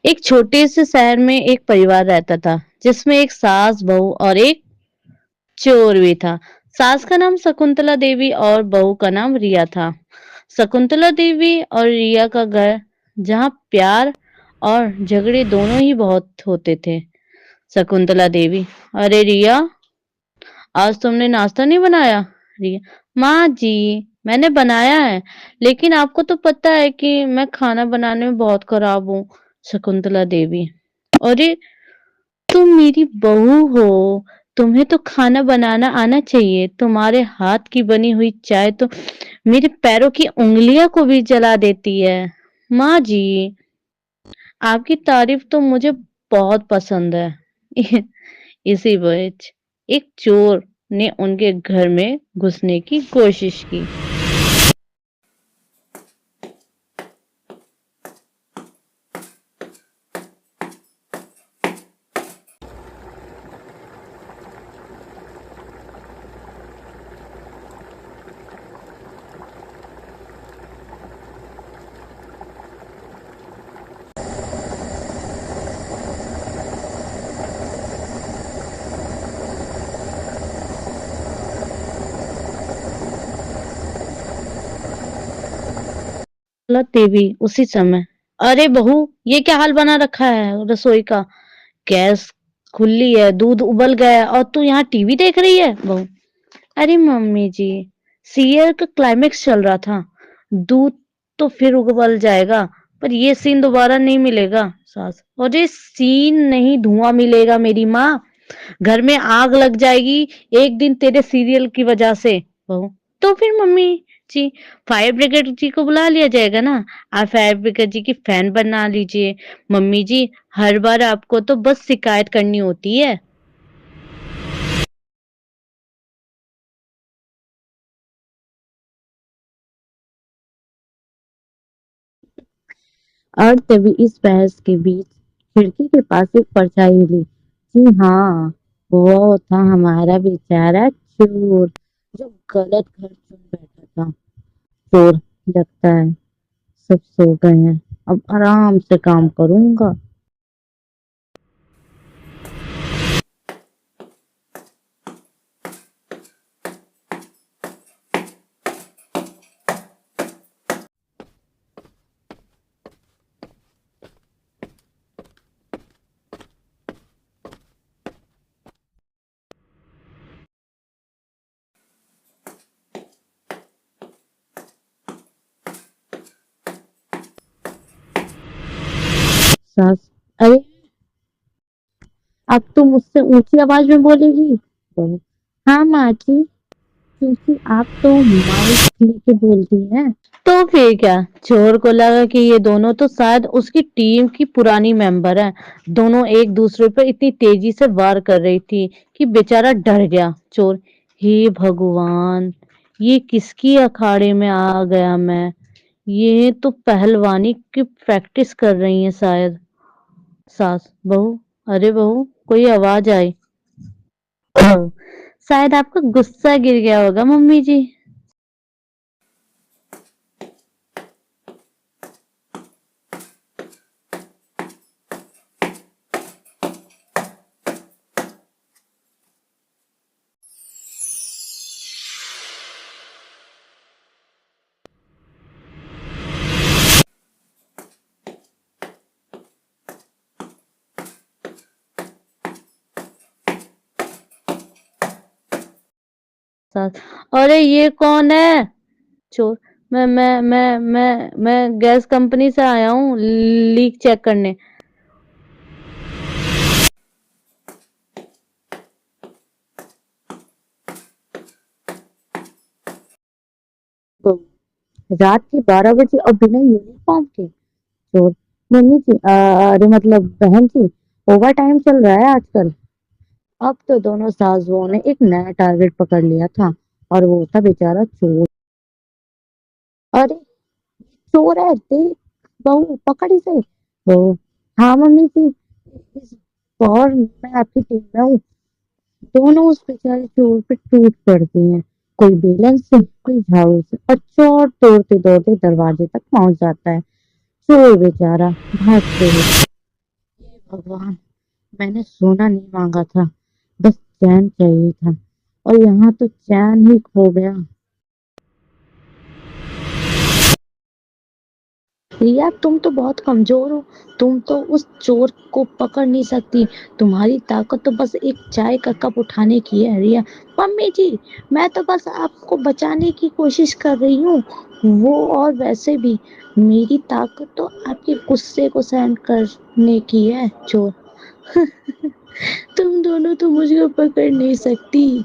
एक छोटे से शहर में एक परिवार रहता था जिसमें एक सास बहू और एक चोर भी था। सास का नाम शकुंतला देवी और बहू का नाम रिया था। शकुंतला देवी और रिया का घर जहाँ प्यार और झगड़े दोनों ही बहुत होते थे। शकुंतला देवी, अरे रिया, आज तुमने नाश्ता नहीं बनाया? रिया, माँ जी, मैंने बनाया है, लेकिन आपको तो पता है कि मैं खाना बनाने में बहुत खराब हूँ। शकुंतला देवी, अरे तुम मेरी बहू हो, तुम्हें तो खाना बनाना आना चाहिए। तुम्हारे हाथ की बनी हुई चाय तो मेरे पैरों की उंगलियां को भी जला देती है। माँ जी, आपकी तारीफ तो मुझे बहुत पसंद है। इसी बीच एक चोर ने उनके घर में घुसने की कोशिश की। देवी उसी समय, अरे बहू, ये क्या हाल बना रखा है रसोई का? गैस खुली है, दूध उबल गया है और तू यहाँ टीवी देख रही है? बहू, अरे मम्मी जी, सीरियल का क्लाइमेक्स चल रहा था। दूध तो फिर उबल जाएगा, पर ये सीन दोबारा नहीं मिलेगा। सास, अरे सीन नहीं, धुआं मिलेगा मेरी माँ। घर में आग लग जाएगी एक दिन तेरे सीरियल की वजह से। बहू, तो फिर मम्मी जी, फायर ब्रिगेड जी को बुला लिया जाएगा ना। आप फायर ब्रिगेड जी की फैन बना लीजिए। मम्मी जी, हर बार आपको तो बस शिकायत करनी होती है। और तभी इस बहस के बीच खिड़की के पास एक परछाई हिली। जी हाँ, वो था हमारा बेचारा चोर, जो गलत घर चुन बैठा था। चोर, लगता है सब सो गए हैं, अब आराम से काम करूंगा। सास, अरे अब तुम मुझसे ऊंची आवाज में बोलेगी? बहू, हाँ माँ जी, क्योंकि आप तो माइक लेके बोलती हैं। तो फिर क्या, चोर को लगा कि ये दोनों तो शायद उसकी टीम की पुरानी मेंबर हैं। दोनों एक दूसरे पर इतनी तेजी से वार कर रही थी कि बेचारा डर गया। चोर, हे भगवान, ये किसकी अखाड़े में आ गया मैं? ये तो पहलवानी की प्रैक्टिस कर रही है शायद। सास, बहू, अरे बहू, कोई आवाज आई? शायद आपका गुस्सा गिर गया होगा मम्मी जी। सास, अरे ये कौन है? चोर, मैं गैस कंपनी से आया हूँ लीक चेक करने। तो रात के 12 बजे और बिना यूनिफॉर्म के? चोर, मम्मी जी, अरे मतलब बहन जी, ओवर टाइम चल रहा है आजकल। अब तो दोनों सासुओं ने एक नया टारगेट पकड़ लिया था, और वो था बेचारा चोर। अरे चोर है, देख, बहू पकड़ इसे। बहू, हाँ मम्मी जी, इस बार मैं आपकी टीम में हूँ। दोनों उस बेचारे चोर पे टूट पड़ती हैं, कोई बेलन से, कोई झाड़ू से, और चोर दौड़ते दौड़ते दरवाजे तक पहुंच जाता है। चोर बेचारा भागते हुए। भगवान, मैंने सोना नहीं मांगा था, बस चैन चाहिए था और यहाँ तो चैन ही खो गया। रिया, तुम तो बहुत कमजोर हो। तुम तो उस चोर को पकड़ नहीं सकती। तुम्हारी ताकत तो बस एक चाय का कप उठाने की है। रिया, मम्मी जी, मैं तो बस आपको बचाने की कोशिश कर रही हूँ। वो और वैसे भी मेरी ताकत तो आपके गुस्से को सहन करने की है। चोर, तुम दोनों तो मुझे पकड़ नहीं सकती।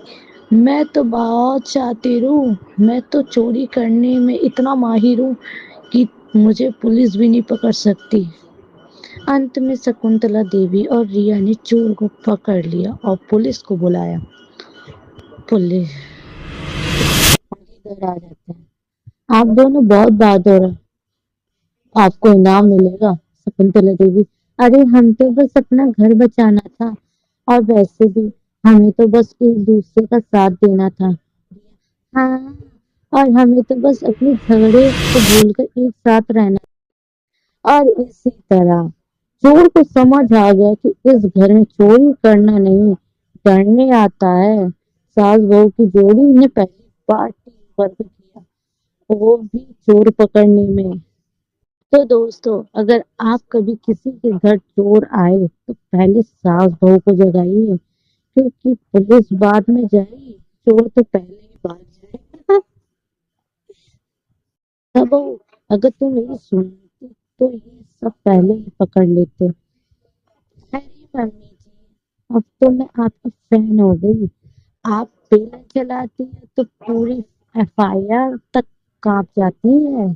मैं तो बहुत शातिर हूँ। मैं तो चोरी करने में इतना माहिर हूँ कि मुझे पुलिस भी नहीं पकड़ सकती। अंत में शकुंतला देवी और रिया ने चोर को पकड़ लिया और पुलिस को बुलाया। पुलिस इधर आ जाते हैं। आप दोनों बहुत बहादुर हैं, आपको इनाम मिलेगा। शकुंतला देवी, अरे हम तो बस अपना घर बचाना था और वैसे भी हमें तो बस एक दूसरे का साथ देना था। हाँ, और हमें तो बस अपने झगड़े को भूलकर एक साथ रहना। और इसी तरह चोर को समझ आ गया कि इस घर में चोरी करना नहीं, डरने आता है। सास बहू की जोड़ी ने पहली बार टीम वर्क किया, वो भी चोर पकड़ने में। तो दोस्तों, अगर आप कभी किसी के घर चोर आए तो पहले सास बहू को जगाइए, क्योंकि पुलिस बाद में जाएगी, चोर तो पहले ही भाग जाएगा। तब अगर तुम मेरी सुनती तो ये सब पहले ही पकड़ लेते। अरे मम्मी जी, अब तो मैं आपकी फैन हो गई। आप बेलन चलाती है तो पूरी एफआईआर तक कांप जाती है।